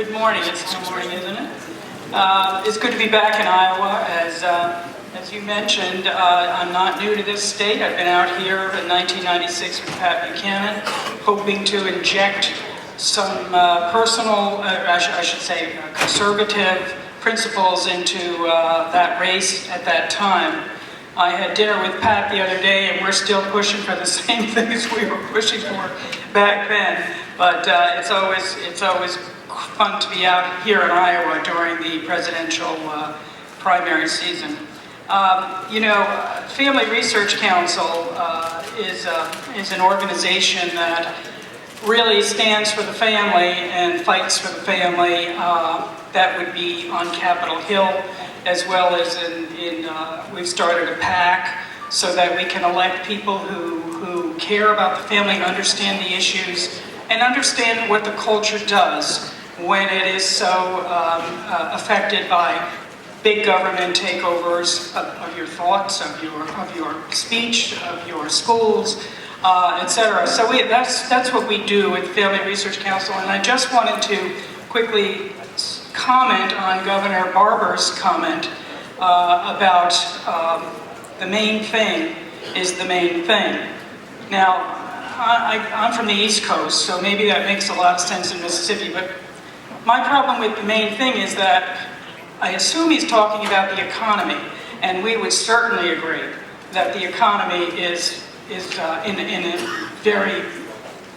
Good morning. It's still morning, isn't it? It's good to be back in Iowa. As you mentioned, I'm not new to this state. I've been out here in 1996 with Pat Buchanan, hoping to inject some I should say, conservative principles into that race at that time. I had dinner with Pat the other day, and we're still pushing for the same things we were pushing for back then. But it's always fun to be out here in Iowa during the presidential primary season. Family Research Council is an organization that really stands for the family and fights for the family. That would be on Capitol Hill, as well as we've started a PAC so that we can elect people who care about the family, understand the issues, and understand what the culture does when it is so affected by big government takeovers of your thoughts, of your speech, of your schools, etc. So that's what we do with the Family Research Council. And I just wanted to quickly comment on Governor Barber's comment about the main thing is the main thing. Now, I'm from the East Coast, so maybe that makes a lot of sense in Mississippi, but my problem with the main thing is that I assume he's talking about the economy, and we would certainly agree that the economy is in a very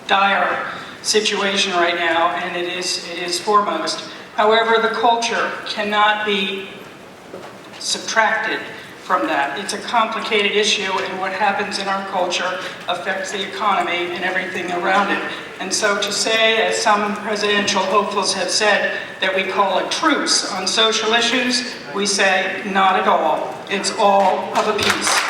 dire situation right now, and it is foremost. However, the culture cannot be subtracted from that. It's a complicated issue, and what happens in our culture affects the economy and everything around it. And so to say, as some presidential hopefuls have said, that we call a truce on social issues, we say not at all. It's all of a piece.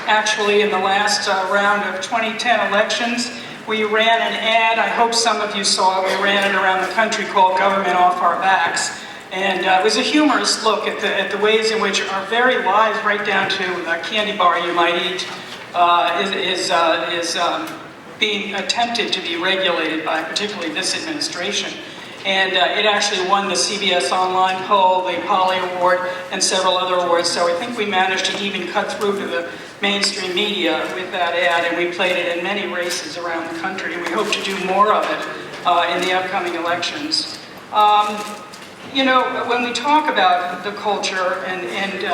Actually, in the last round of 2010 elections, we ran an ad. I hope some of you saw it. We ran it around the country called Government Off Our Backs. And it was a humorous look at the ways in which our very lives, right down to a candy bar you might eat, is being attempted to be regulated by particularly this administration. And it actually won the CBS Online poll, the Polly Award, and several other awards. So I think we managed to even cut through to the mainstream media with that ad, and we played it in many races around the country, and we hope to do more of it in the upcoming elections. When we talk about the culture, and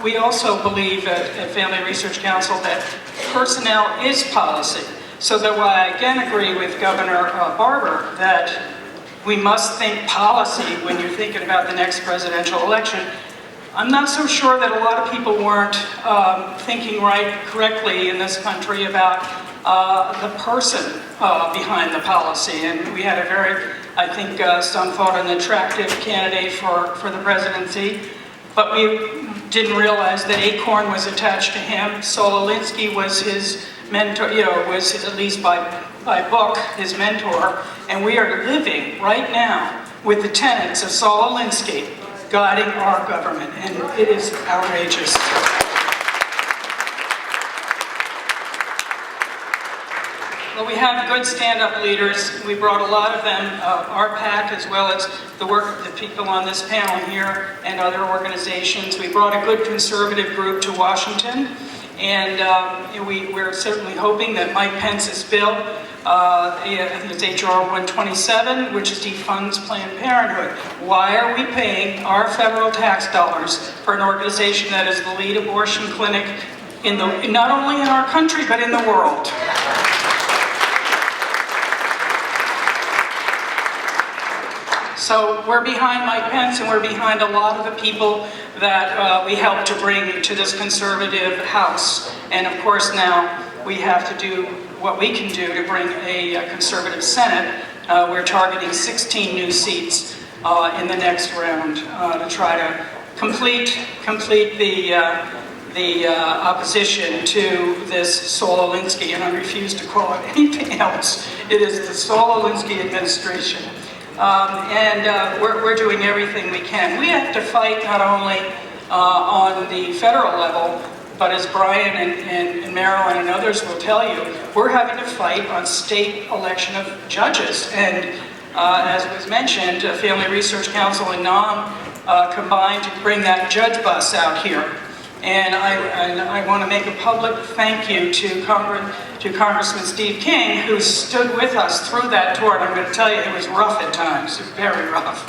we also believe at Family Research Council that personnel is policy. So that while I again agree with Governor Barber that we must think policy when you're thinking about the next presidential election, I'm not so sure that a lot of people weren't thinking correctly in this country about the person behind the policy. And we had a very, I think some thought an attractive candidate for the presidency, but we didn't realize that Acorn was attached to him. Saul Alinsky was his mentor, was at least by book his mentor, and we are living right now with the tenets of Saul Alinsky guiding our government, and it is outrageous. Well, we have good stand-up leaders. We brought a lot of them, our PAC, as well as the work of the people on this panel here and other organizations. We brought a good conservative group to Washington, and we're certainly hoping that Mike Pence's bill, I think it's H.R. 127, which defunds Planned Parenthood. Why are we paying our federal tax dollars for an organization that is the lead abortion clinic not only in our country, but in the world? So we're behind Mike Pence, and we're behind a lot of the people that we helped to bring to this conservative House. And of course now we have to do what we can do to bring a conservative Senate. We're targeting 16 new seats in the next round to try to complete the opposition to this Saul Alinsky, and I refuse to call it anything else. It is the Saul Alinsky administration. We're doing everything we can. We have to fight not only on the federal level, But as Brian and Marilyn and others will tell you, we're having to fight on state election of judges. And as was mentioned, Family Research Council and NOM combined to bring that judge bus out here. And I want to make a public thank you to Congressman Steve King, who stood with us through that tour. And I'm going to tell you, it was rough at times, very rough.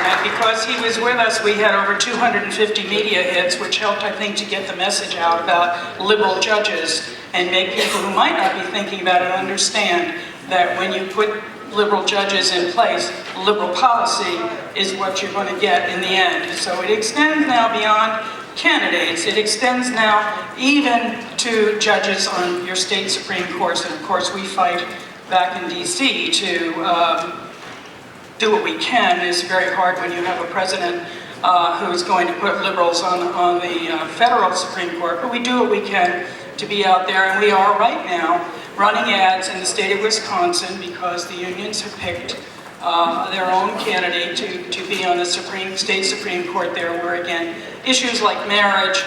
And because he was with us, we had over 250 media hits, which helped, I think, to get the message out about liberal judges and make people who might not be thinking about it understand that when you put liberal judges in place, liberal policy is what you're going to get in the end. So it extends now beyond candidates. It extends now even to judges on your state Supreme Courts. And of course, we fight back in DC to do what we can. It's very hard when you have a president who's going to put liberals on the federal Supreme Court, but we do what we can to be out there, and we are right now running ads in the state of Wisconsin because the unions have picked their own candidate to be on the state Supreme Court there, where again, issues like marriage,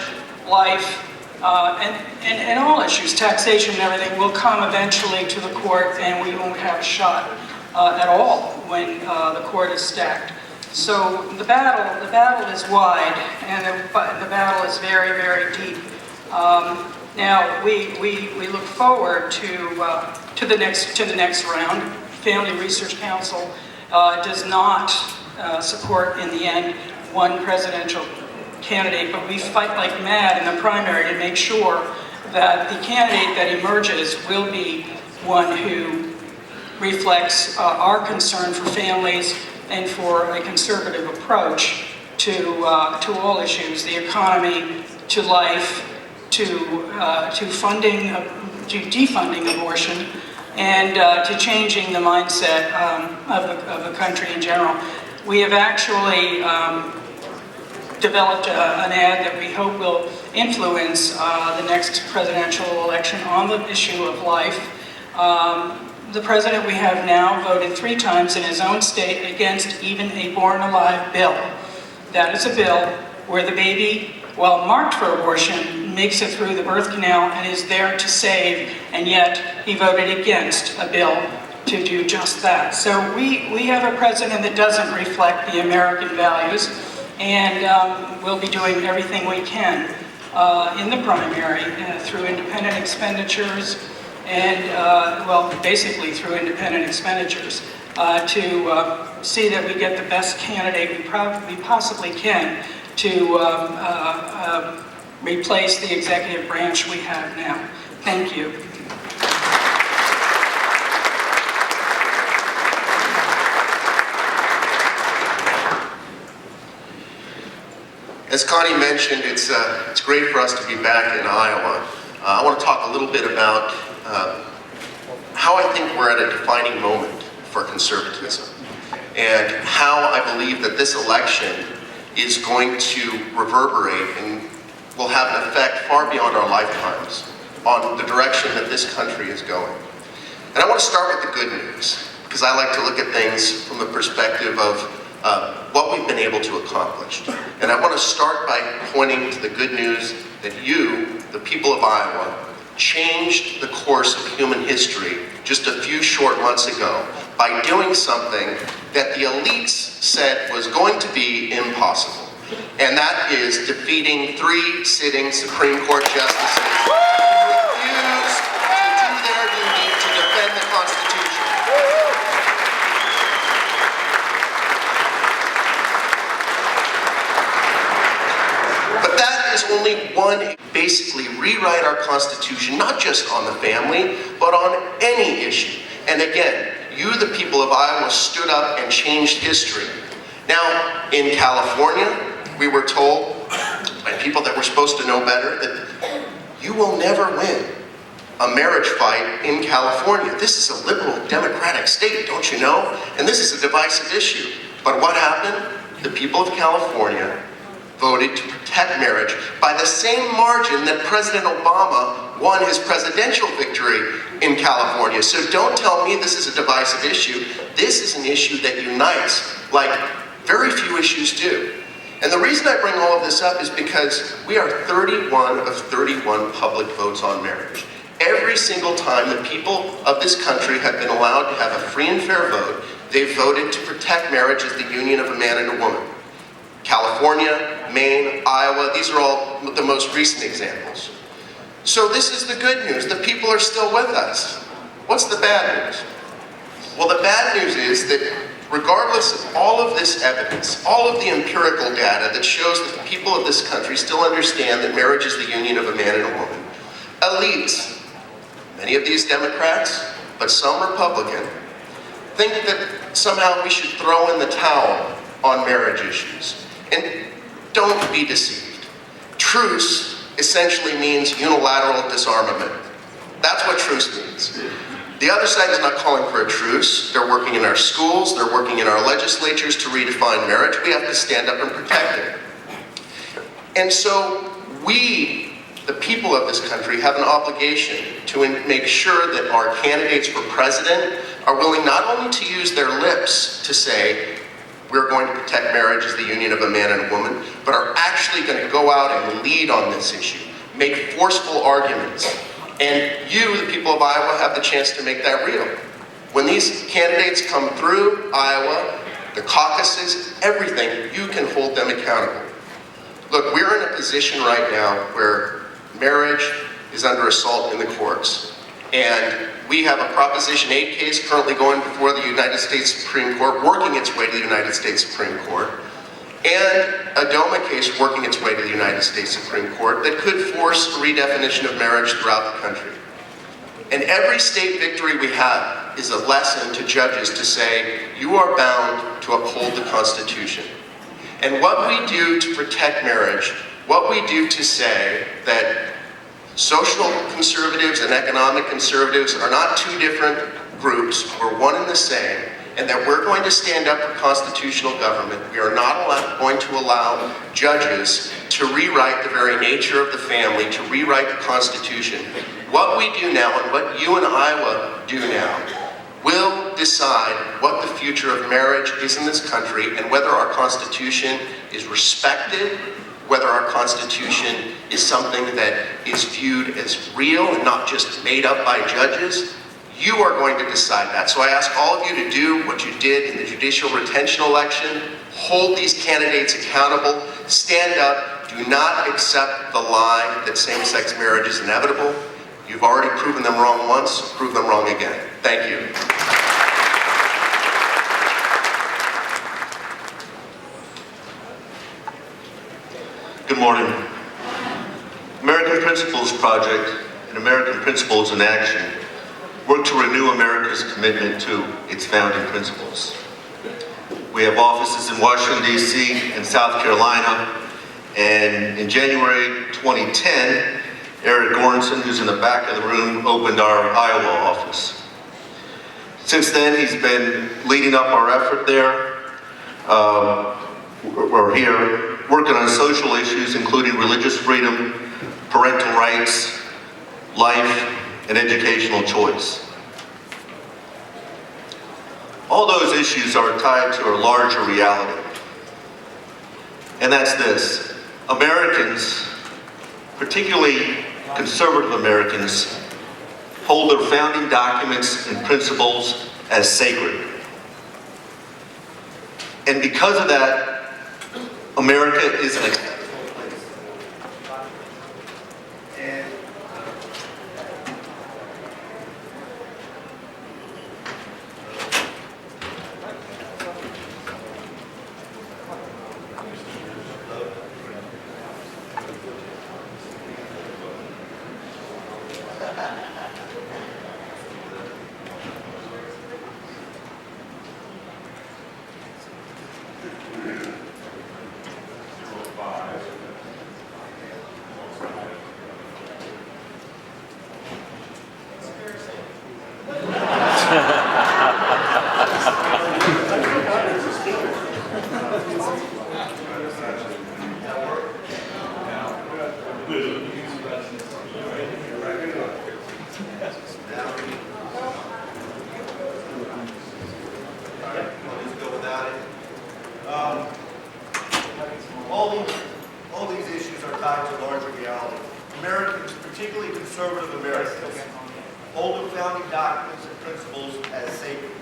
life, and all issues, taxation and everything, will come eventually to the court, and we won't have a shot at all when the court is stacked. So the battle is wide, and the battle is very, very deep. Now we look forward to the next round. Family Research Council does not support in the end one presidential candidate, but we fight like mad in the primary to make sure that the candidate that emerges will be one who reflects our concern for families and for a conservative approach to all issues, the economy, to life, to funding, to defunding abortion, and to changing the mindset of the country in general. We have actually developed an ad that we hope will influence the next presidential election on the issue of life. The president we have now voted 3 times in his own state against even a born-alive bill. That is a bill where the baby, while marked for abortion, makes it through the birth canal and is there to save, and yet he voted against a bill to do just that. So we have a president that doesn't reflect the American values, and we'll be doing everything we can in the primary through independent expenditures and, well, basically through independent expenditures to see that we get the best candidate we possibly can to replace the executive branch we have now. Thank you. As Connie mentioned, it's great for us to be back in Iowa. I want to talk a little bit about how I think we're at a defining moment for conservatism, and how I believe that this election is going to reverberate and will have an effect far beyond our lifetimes on the direction that this country is going. And I want to start with the good news, because I like to look at things from the perspective of what we've been able to accomplish. And I want to start by pointing to the good news that you, the people of Iowa, changed the course of human history just a few short months ago by doing something that the elites said was going to be impossible. And that is defeating 3 sitting Supreme Court justices who refused to do their duty to defend the Constitution. But that is only one. Basically rewrite our Constitution, not just on the family, but on any issue. And again, you, the people of Iowa, stood up and changed history. Now, in California, we were told by people that were supposed to know better that you will never win a marriage fight in California. This is a liberal democratic state, don't you know? And this is a divisive issue. But what happened? The people of California voted to protect marriage by the same margin that President Obama won his presidential victory in California. So don't tell me this is a divisive issue. This is an issue that unites, like Very few issues do. And the reason I bring all of this up is because we are 31 of 31 public votes on marriage. Every single time the people of this country have been allowed to have a free and fair vote, they've voted to protect marriage as the union of a man and a woman. California, Maine, Iowa, these are all the most recent examples. So this is the good news. The people are still with us. What's the bad news? Well, the bad news is that regardless of all of this evidence, all of the empirical data that shows that the people of this country still understand that marriage is the union of a man and a woman, elites, many of these Democrats, but some Republican, think that somehow we should throw in the towel on marriage issues. And don't be deceived. Truce essentially means unilateral disarmament. That's what truce means. The other side is not calling for a truce. They're working in our schools, they're working in our legislatures to redefine marriage. We have to stand up and protect it. And so we, the people of this country, have an obligation to make sure that our candidates for president are willing not only to use their lips to say, we're going to protect marriage as the union of a man and a woman, but are actually going to go out and lead on this issue, make forceful arguments. And you, the people of Iowa, have the chance to make that real. When these candidates come through Iowa, the caucuses, everything, you can hold them accountable. Look, we're in a position right now where marriage is under assault in the courts. And we have a Proposition 8 case currently going before the United States Supreme Court, working its way to the United States Supreme Court, and a DOMA case working its way to the United States Supreme Court that could force a redefinition of marriage throughout the country. And every state victory we have is a lesson to judges to say, you are bound to uphold the Constitution. And what we do to protect marriage, what we do to say that social conservatives and economic conservatives are not two different groups, we're one and the same, and that we're going to stand up for constitutional government. We are not going to allow judges to rewrite the very nature of the family, to rewrite the Constitution. What we do now and what you and Iowa do now will decide what the future of marriage is in this country and whether our Constitution is respected, whether our Constitution is something that is viewed as real and not just made up by judges. You are going to decide that. So I ask all of you to do what you did in the judicial retention election. Hold these candidates accountable. Stand up. Do not accept the lie that same-sex marriage is inevitable. You've already proven them wrong once. Prove them wrong again. Thank you. Good morning. American Principles Project and American Principles in Action work to renew America's commitment to its founding principles. We have offices in Washington, D.C. and South Carolina, and in January 2010, Eric Goranson, who's in the back of the room, opened our Iowa office. Since then, he's been leading up our effort there. We're here working on social issues, including religious freedom, parental rights, life, and educational choice. All those issues are tied to a larger reality, and that's this. Americans, particularly conservative Americans, hold their founding documents and principles as sacred. And because of that, America is an acceptable place. hold the founding documents and principles as sacred.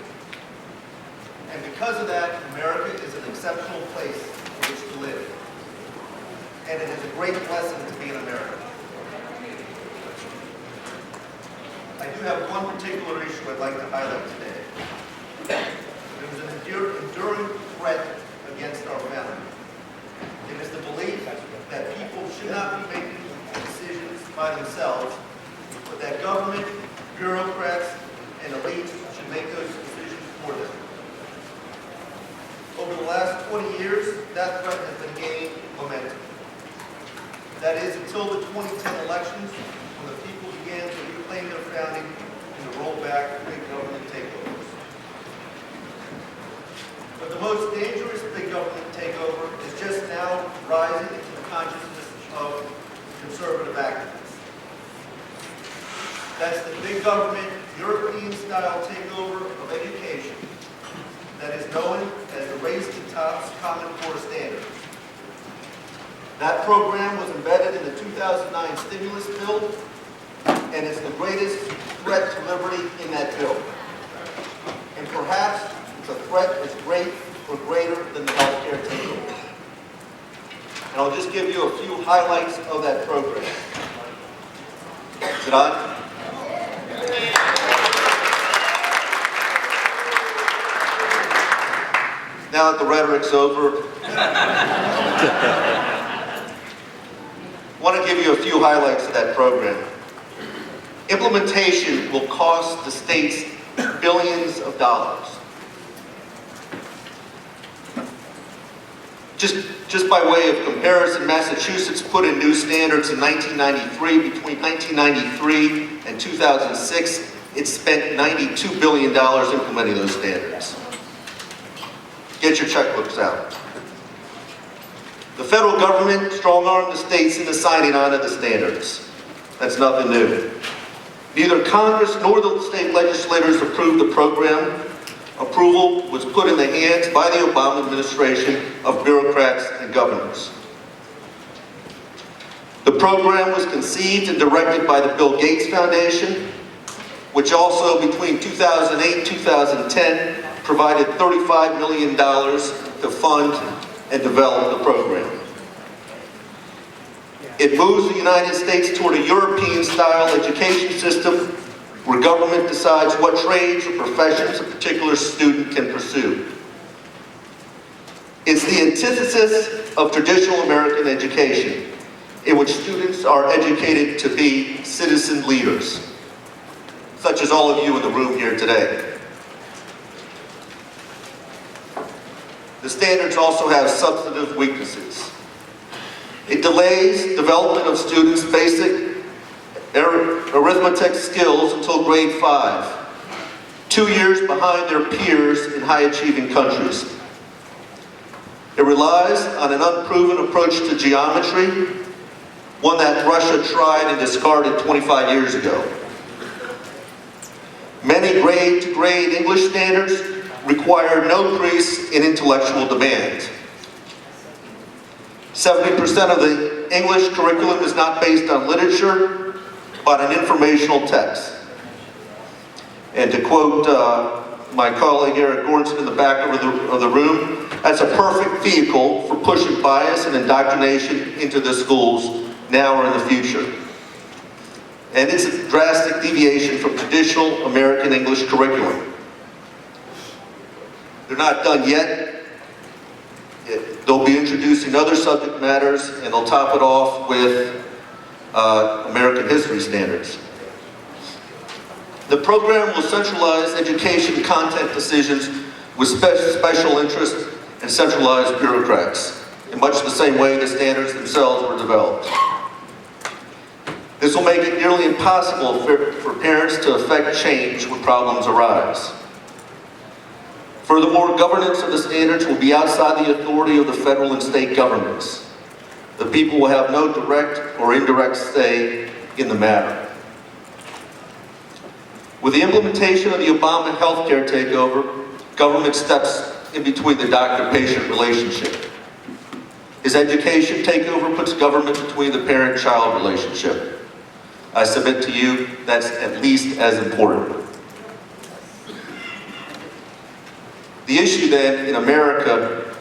And because of that, America is an exceptional place in which to live. And it is a great blessing to be an American. I do have one particular issue I'd like to highlight today. There is an enduring threat against our family. It is the belief that people should not be making decisions by themselves, but that government, bureaucrats, and elites should make those decisions for them. Over the last 20 years, that threat has been gaining momentum. That is, until the 2010 elections, when the people began to reclaim their founding and to roll back big government takeovers. But the most dangerous big government takeover is just now rising into the consciousness of conservative activists. That's the big government, European-style takeover of education that is known as the Race to Top's Common Core Standards. That program was embedded in the 2009 stimulus bill, and it's the greatest threat to liberty in that bill. And perhaps it's a threat as great or greater than the healthcare takeover. And I'll just give you a few highlights of that program. Is it on? Now that the rhetoric's over, I want to give you a few highlights of that program. Implementation will cost the states billions of dollars. Just by way of comparison, Massachusetts put in new standards in 1993. Between 1993 and 2006, it spent $92 billion implementing those standards. Get your checkbooks out. The federal government strong-armed the states into signing on to the standards. That's nothing new. Neither Congress nor the state legislators approved the program. Approval was put in the hands by the Obama administration of bureaucrats and governors. The program was conceived and directed by the Bill Gates Foundation, which also between 2008 and 2010 provided $35 million to fund and develop the program. It moves the United States toward a European-style education system where government decides what trades or professions a particular student can pursue. It's the antithesis of traditional American education, in which students are educated to be citizen leaders, such as all of you in the room here today. The standards also have substantive weaknesses. It delays development of students' basic arithmetic skills until grade 5, 2 years behind their peers in high-achieving countries. It relies on an unproven approach to geometry, one that Russia tried and discarded 25 years ago. Many grade-to-grade English standards require no increase in intellectual demand. 70% of the English curriculum is not based on literature, but on informational text. And to quote my colleague Eric Gordon in the back of the room, that's a perfect vehicle for pushing bias and indoctrination into the schools now or in the future. And it's a drastic deviation from traditional American English curriculum. They're not done yet. They'll be introducing other subject matters, and they'll top it off with American history standards. The program will centralize education content decisions with special interest and centralized bureaucrats, in much the same way the standards themselves were developed. This will make it nearly impossible for parents to effect change when problems arise. Furthermore, governance of the standards will be outside the authority of the federal and state governments. The people will have no direct or indirect say in the matter. With the implementation of the Obama healthcare takeover, government steps in between the doctor-patient relationship. His education takeover puts government between the parent-child relationship. I submit to you that's at least as important. The issue then in America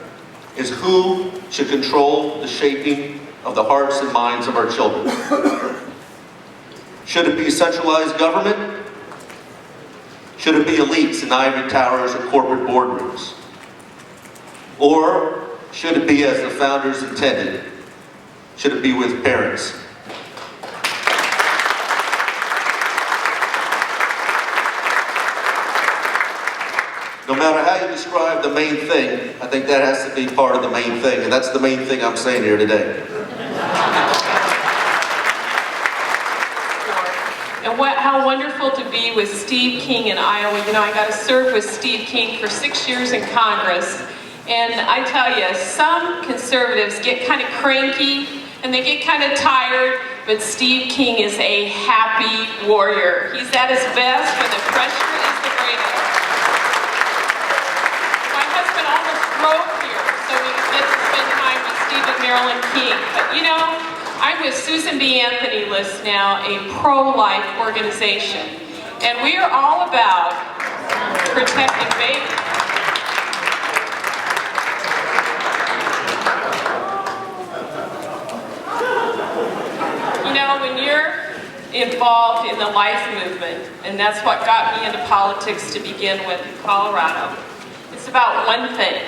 is who should control the shaping of the hearts and minds of our children. Should it be centralized government? Should it be elites in ivory towers or corporate boardrooms? Or should it be as the founders intended? Should it be with parents? No matter how you describe the main thing, I think that has to be part of the main thing, and that's the main thing I'm saying here today. And how wonderful to be with Steve King in Iowa. You know, I got to serve with Steve King for 6 years in Congress. And I tell you, some conservatives get kind of cranky and they get kind of tired, but Steve King is a happy warrior. He's at his best when the pressure is the greatest. My husband almost drove here so we could get to spend time with Steve and Marilyn King. But you know, I'm with Susan B. Anthony List now, a pro-life organization. And we are all about protecting babies. You know, when you're involved in the life movement, and that's what got me into politics to begin with in Colorado, it's about one thing.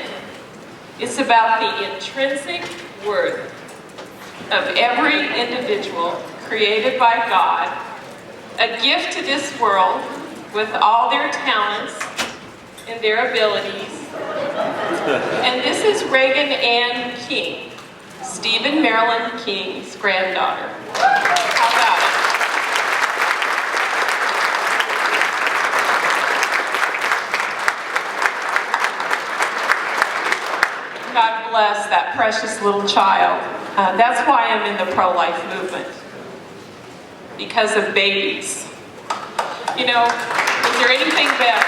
It's about the intrinsic worth of every individual created by God, a gift to this world with all their talents and their abilities. And this is Reagan Ann King, Stephen Marilyn King's granddaughter. How about it? God bless that precious little child. That's why I'm in the pro-life movement. Because of babies. You know, is there anything better?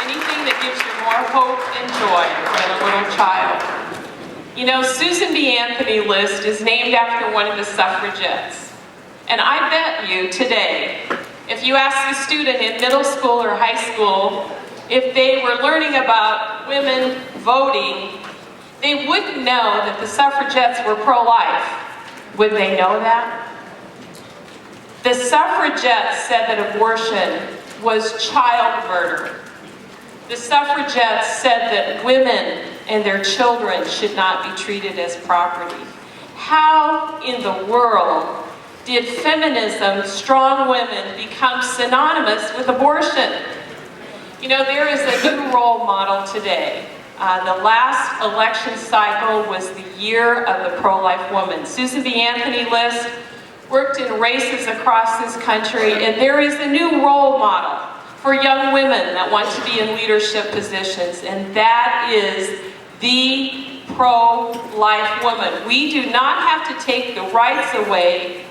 Anything that gives you more hope and joy than a little child? You know, Susan B. Anthony List is named after one of the suffragettes. And I bet you today, if you ask a student in middle school or high school if they were learning about women voting, they wouldn't know that the suffragettes were pro-life. Would they know that? The suffragettes said that abortion was child murder. The suffragettes said that women and their children should not be treated as property. How in the world did feminism, strong women, become synonymous with abortion? You know, there is a new role model today. The last election cycle was the year of the pro-life woman. Susan B. Anthony List worked in races across this country, and there is a new role model for young women that want to be in leadership positions, and that is the pro-life woman. We do not have to take the rights away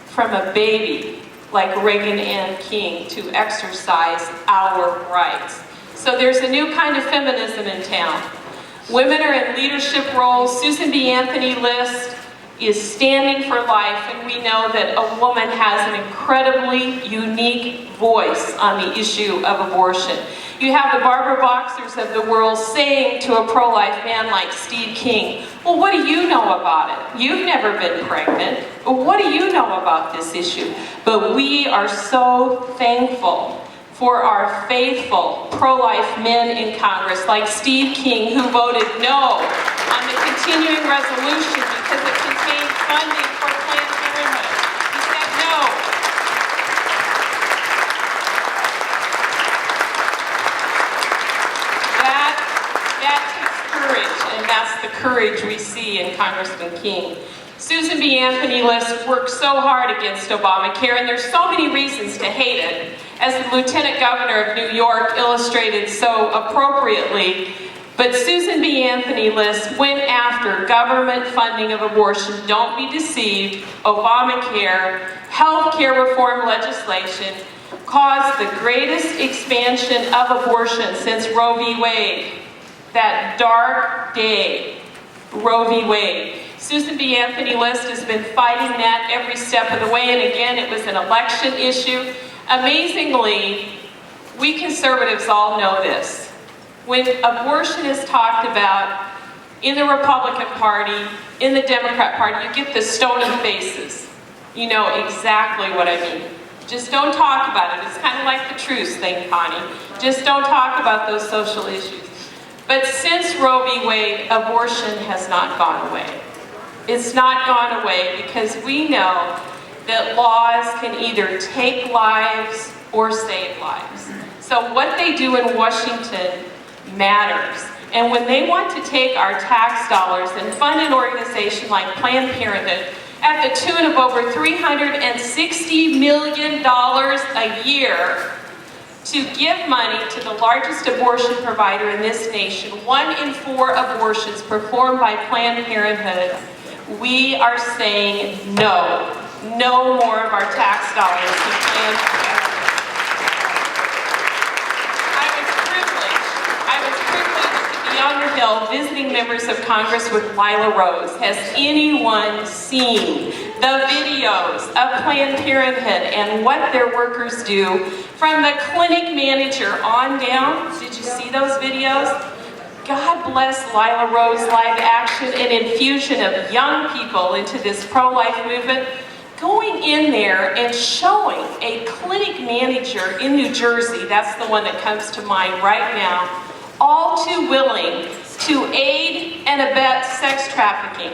from a baby like Reagan Ann King to exercise our rights. So there's a new kind of feminism in town. Women are in leadership roles. Susan B. Anthony List is standing for life, and we know that a woman has an incredibly unique voice on the issue of abortion. You have the Barbara Boxers of the world saying to a pro-life man like Steve King, well, what do you know about it? You've never been pregnant. Well, what do you know about this issue? But we are so thankful for our faithful pro-life men in Congress like Steve King, who voted no on the continuing resolution because it contained funding for Planned Parenthood. He said no. That takes courage, and that's the courage we see in Congressman King. Susan B. Anthony List worked so hard against Obamacare, and there's so many reasons to hate it, as the Lieutenant Governor of New York illustrated so appropriately. But Susan B. Anthony List went after government funding of abortion. Don't be deceived. Obamacare, health care reform legislation, caused the greatest expansion of abortion since Roe v. Wade. That dark day, Roe v. Wade. Susan B. Anthony List has been fighting that every step of the way, and again, it was an election issue. Amazingly, we conservatives all know this. When abortion is talked about in the Republican Party, in the Democrat Party, you get the stony faces. You know exactly what I mean. Just don't talk about it. It's kind of like the truce thing, Connie. Just don't talk about those social issues. But since Roe v. Wade, abortion has not gone away. It's not gone away because we know that laws can either take lives or save lives. So what they do in Washington matters. And when they want to take our tax dollars and fund an organization like Planned Parenthood at the tune of over $360 million a year to give money to the largest abortion provider in this nation, 1 in 4 abortions performed by Planned Parenthood, we are saying no. No more of our tax dollars to Planned Parenthood. I was privileged to be on the Hill visiting members of Congress with Lila Rose. Has anyone seen the videos of Planned Parenthood and what their workers do from the clinic manager on down? Did you see those videos? God bless Lila Rose Live Action, an infusion of young people into this pro-life movement, going in there and showing a clinic manager in New Jersey, that's the one that comes to mind right now, all too willing to aid and abet sex trafficking,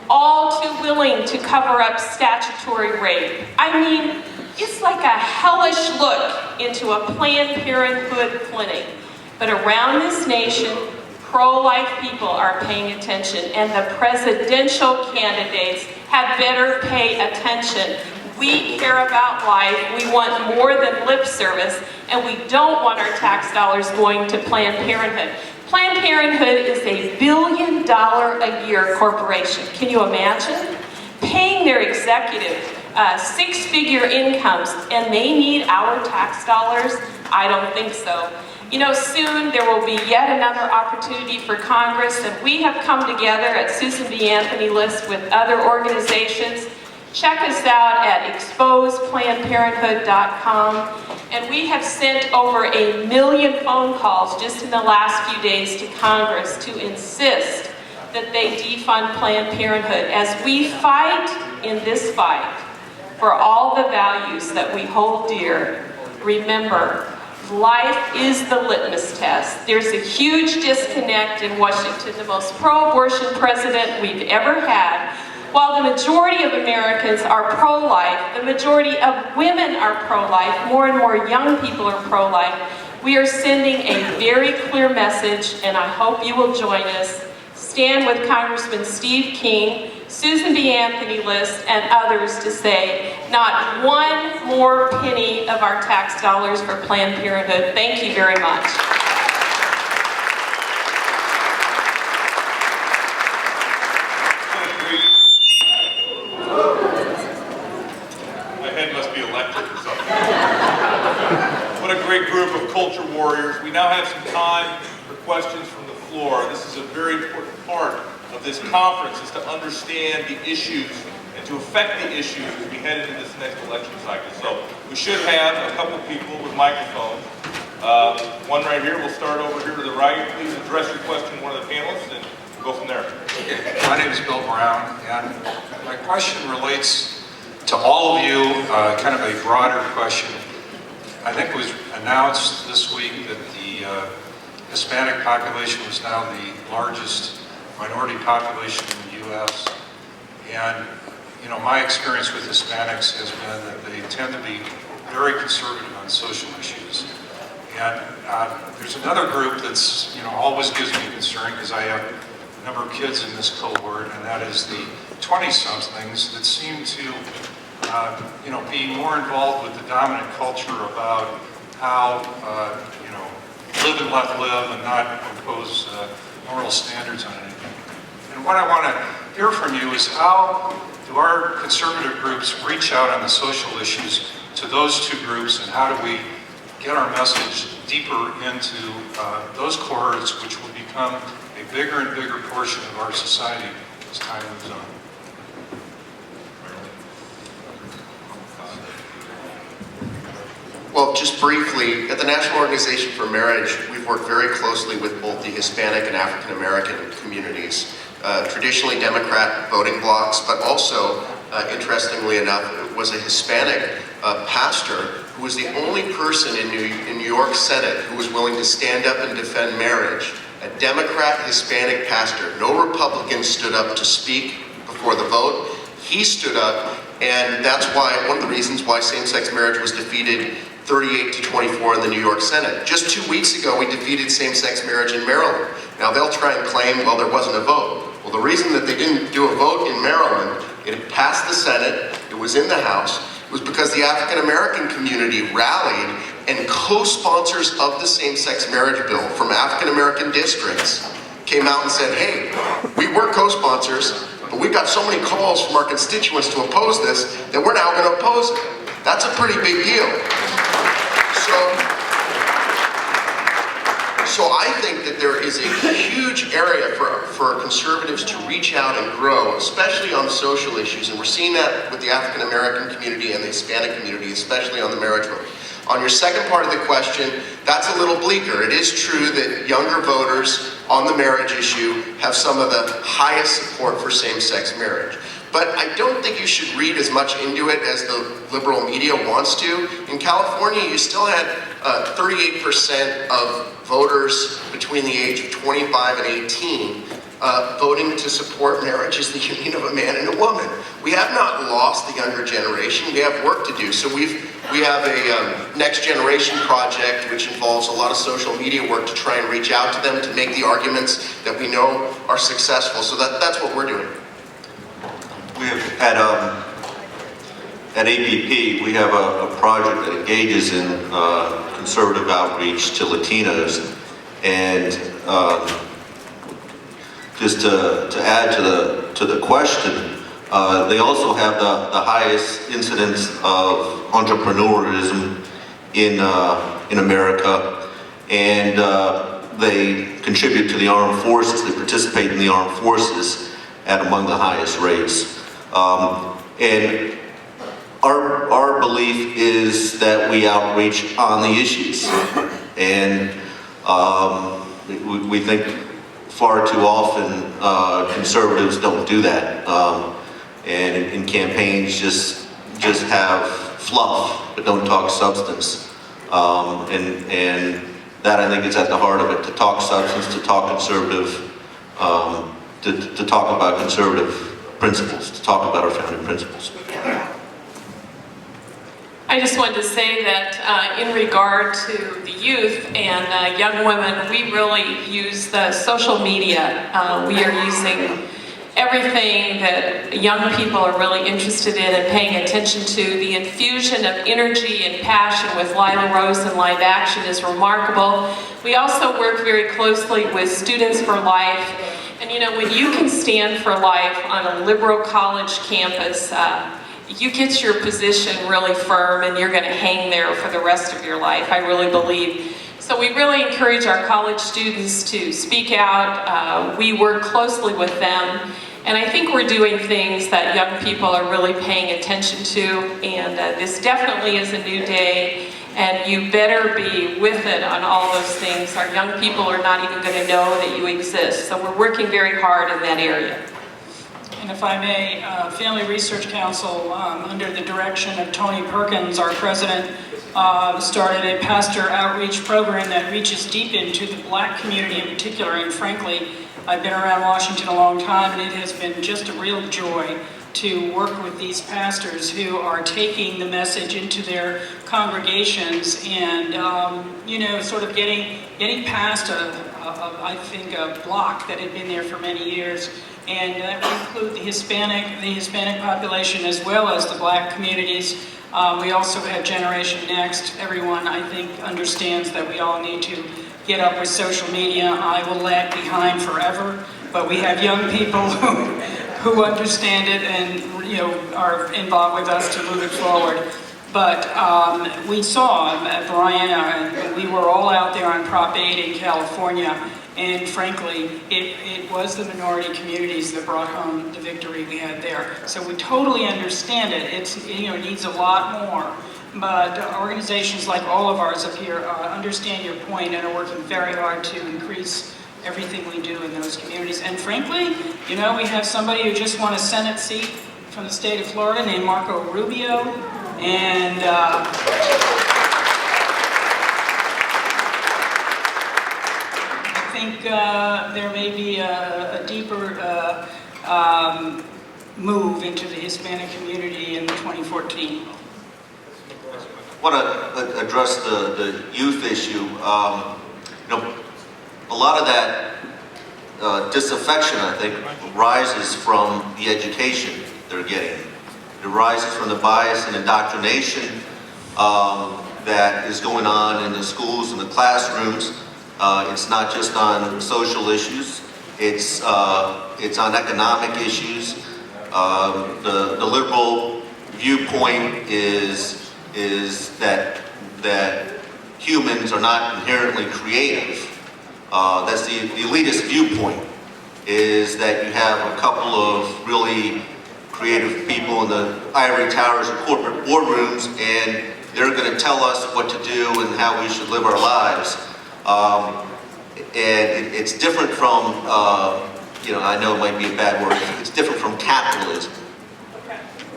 all too willing to cover up statutory rape. I mean, it's like a hellish look into a Planned Parenthood clinic. But around this nation, pro-life people are paying attention, and the presidential candidates had better pay attention. We care about life, we want more than lip service, and we don't want our tax dollars going to Planned Parenthood. Planned Parenthood is a $1 billion a year corporation. Can you imagine? Paying their executives 6-figure incomes, and they need our tax dollars? I don't think so. You know, soon there will be yet another opportunity for Congress, and we have come together at Susan B. Anthony List with other organizations. Check us out at exposeplannedparenthood.com, and we have sent over 1 million phone calls just in the last few days to Congress to insist that they defund Planned Parenthood as we fight in this fight for all the values that we hold dear. Remember, life is the litmus test. There's a huge disconnect in Washington, the most pro-abortion president we've ever had. While the majority of Americans are pro-life, the majority of women are pro-life, more and more young people are pro-life, we are sending a very clear message, and I hope you will join us. Stand with Congressman Steve King, Susan B. Anthony List, and others to say, not one more penny of our tax dollars for Planned Parenthood. Thank you very much. My head must be electric or something. What a great group of culture warriors. We now have some time for questions from the floor. This is a very important part of this conference, is to understand the issues and to affect the issues as we head into this next election cycle. So we should have a couple people with microphones. One right here. We'll start over here to the right. Please address your question to one of the panelists and we'll go from there. My name is Bill Brown, and my question relates to all of you, kind of a broader question. I think it was announced this week that the Hispanic population was now the largest minority population in the U.S. And, you know, my experience with Hispanics has been that they tend to be very conservative on social issues. And there's another group that's, you know, always gives me concern because I have a number of kids in this cohort, and that is the 20-somethings that seem to, you know, be more involved with the dominant culture about how, you know, live and let live and not impose moral standards on anything. And what I want to hear from you is how do our conservative groups reach out on the social issues to those two groups, and how do we get our message deeper into those cohorts which will become a bigger and bigger portion of our society as time moves on. Well, just briefly, at the National Organization for Marriage, we've worked very closely with both the Hispanic and African American communities, traditionally Democrat voting blocs, but also, interestingly enough, it was a Hispanic pastor who was the only person in New York Senate who was willing to stand up and defend marriage. A Democrat Hispanic pastor. No Republican stood up to speak before the vote. He stood up, and that's why, one of the reasons why same-sex marriage was defeated 38 to 24 in the New York Senate. Just 2 weeks ago, we defeated same-sex marriage in Maryland. Now they'll try and claim, well, there wasn't a vote. Well, the reason that they didn't do a vote in Maryland, it had passed the Senate, it was in the House, was because the African American community rallied, and co-sponsors of the same-sex marriage bill from African American districts came out and said, hey, we were co-sponsors, but we've got so many calls from our constituents to oppose this that we're now going to oppose it. That's a pretty big deal. So I think that there is a huge area for conservatives to reach out and grow, especially on social issues, and we're seeing that with the African American community and the Hispanic community, especially on the marriage vote. On your second part of the question, that's a little bleaker. It is true that younger voters on the marriage issue have some of the highest support for same-sex marriage. But I don't think you should read as much into it as the liberal media wants to. In California, you still had 38% of voters between the age of 25 and 18 voting to support marriage as the union of a man and a woman. We have not lost the younger generation. We have work to do. So we have a next generation project which involves a lot of social media work to try and reach out to them to make the arguments that we know are successful. So that's what we're doing. We have at APP, we have a project that engages in conservative outreach to Latinos, and just to add to the question, they also have the highest incidence of entrepreneurism in America, and they contribute to the armed forces. They participate in the armed forces at among the highest rates. And our belief is that we outreach on the issues, and we think far too often conservatives don't do that, and in campaigns just have fluff but don't talk substance, and that, I think, is at the heart of it, to talk substance, to talk conservative, to talk about conservative principles, to talk about our founding principles. I just wanted to say that in regard to the youth and young women, we really use the social media. We are using everything that young people are really interested in and paying attention to. The infusion of energy and passion with Lila Rose and Live Action is remarkable. We also work very closely with Students for Life. And you know, when you can stand for life on a liberal college campus, you get your position really firm and you're going to hang there for the rest of your life, I really believe. So we really encourage our college students to speak out. We work closely with them, and I think we're doing things that young people are really paying attention to, and this definitely is a new day, and you better be with it on all those things. Our young people are not even going to know that you exist, so we're working very hard in that area. And if I may, Family Research Council, under the direction of Tony Perkins, our president, started a pastor outreach program that reaches deep into the black community in particular. And frankly, I've been around Washington a long time, and it has been just a real joy to work with these pastors who are taking the message into their congregations and, you know, sort of getting past I think a block that had been there for many years. And that would include the Hispanic population as well as the black communities. We also have Generation Next. Everyone, I think, understands that we all need to get up with social media. I will lag behind forever, but we have young people who understand it and, you know, are involved with us to move it forward. But we saw Brianna, and we were all out there on Prop 8 in California, And frankly, it was the minority communities that brought home the victory we had there. So we totally understand it. It needs a lot more. But organizations like all of ours up here understand your point and are working very hard to increase everything we do in those communities. And frankly, we have somebody who just won a Senate seat from the state of Florida named Marco Rubio. And I think there may be a deeper move into the Hispanic community in 2014. I want to address the youth issue. A lot of that disaffection, I think, rises from the education they're getting. It rises from the bias and indoctrination that is going on in the schools and the classrooms. It's not just on social issues. It's on economic issues. The liberal viewpoint is that humans are not inherently creative. That's the elitist viewpoint, is that you have a couple of really creative people in the ivory towers of corporate boardrooms, and they're going to tell us what to do and how we should live our lives. And it's different from, I know it might be a bad word, it's different from capitalism,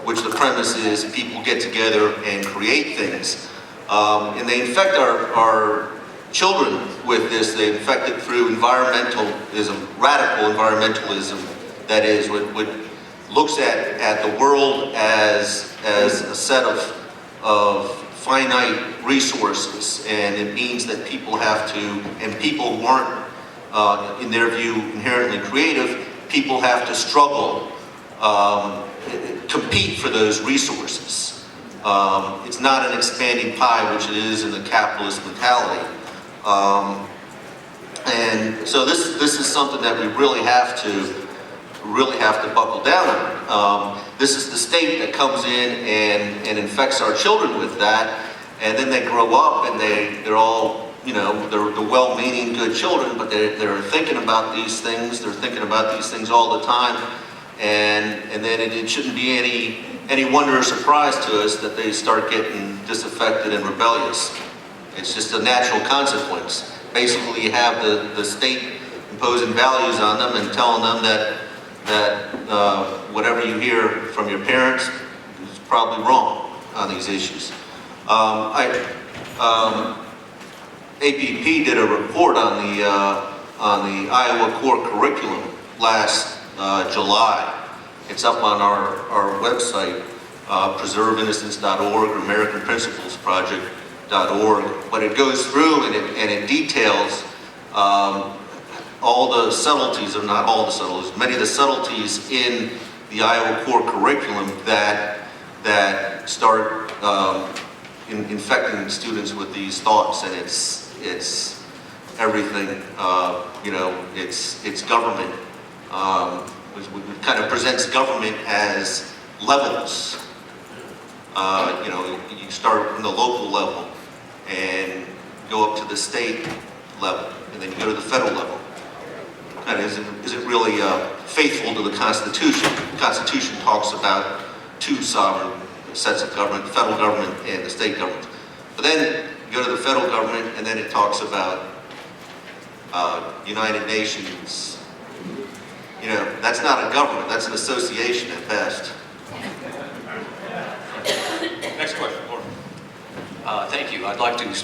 which the premise is people get together and create things. And they infect our children with this. They infect it through environmentalism, radical environmentalism, that is, what looks at the world as a set of finite resources, and it means that people have to, and people who aren't, in their view, inherently creative, people have to struggle, compete for those resources. It's not an expanding pie, which it is in the capitalist mentality. And so this is something that we really have to buckle down on. This is the state that comes in and infects our children with that, and then they grow up and they're all, they're the well-meaning good children, but they're thinking about these things. They're thinking about these things all the time, and then it shouldn't be any wonder or surprise to us that they start getting disaffected and rebellious. It's just a natural consequence. Basically, you have the state imposing values on them and telling them that whatever you hear from your parents is probably wrong on these issues. APP did a report on the Iowa core curriculum last July. It's up on our website, preserveinnocence.org or AmericanPrinciplesProject.org. But it goes through and it details all the subtleties, or not all the subtleties, many of the subtleties in the Iowa core curriculum that start infecting students with these thoughts. And it's everything, it's government. It kind of presents government as levels. You start from the local level and go up to the state level, and then you go to the federal level. Kind of isn't really faithful to the Constitution. The Constitution talks about two sovereign sets of government, the federal government and the state government. But then you go to the federal government, and then it talks about United Nations. That's not a government, that's an association at best. Next question, Laura. Thank you. I'd like to start